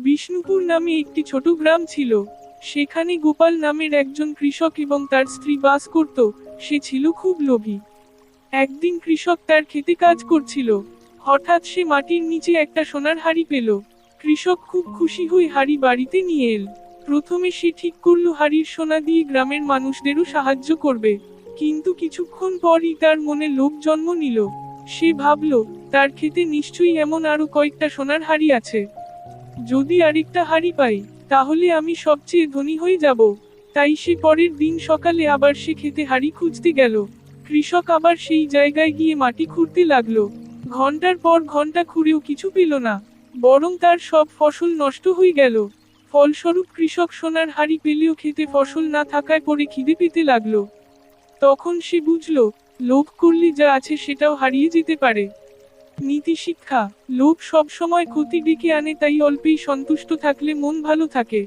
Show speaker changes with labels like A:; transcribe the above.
A: বিষ্ণুপুর নামে একটি ছোট গ্রাম ছিল। সেখানে গোপাল নামের একজন কৃষক এবং তার স্ত্রী বাস করত। সে ছিল খুব লোভী। একদিন কৃষক তার খেতে কাজ করছিল। হঠাৎ সে মাটির নিচে একটা সোনার হাড়ি পেল। কৃষক খুব খুশি হয়ে হাড়ি বাড়িতে নিয়ে এল। প্রথমে সে ঠিক করলো হাড়ির সোনা দিয়ে গ্রামের মানুষদেরও সাহায্য করবে। কিন্তু কিছুক্ষণ পরই তার মনে লোভ জন্ম নিল। সে ভাবল, তার খেতে নিশ্চয়ই এমন আরো কয়েকটা সোনার হাড়ি আছে। যদি আরেকটা হাড়ি পাই, তাহলে আমি সবচেয়ে ধনী হয়ে যাব। তাই সে পরের দিন সকালে আবার সে খেতে হাড়ি খুঁজতে গেল। কৃষক আবার সেই জায়গায় গিয়ে মাটি খুঁড়তে লাগলো। ঘন্টার পর ঘন্টা খুঁড়েও কিছু পেল না, বরং তার সব ফসল নষ্ট হয়ে গেল। ফলস্বরূপ কৃষক সোনার হাড়ি পেলেও খেতে ফসল না থাকায় পরে খিদে পেতে লাগলো। তখন সে বুঝলো, লোভ করলে যা আছে সেটাও হারিয়ে যেতে পারে। নীতি শিক্ষা: লোভ সবসময় ক্ষতি ডেকে আনে, তাই অল্পেই সন্তুষ্ট থাকলে মন ভালো থাকে।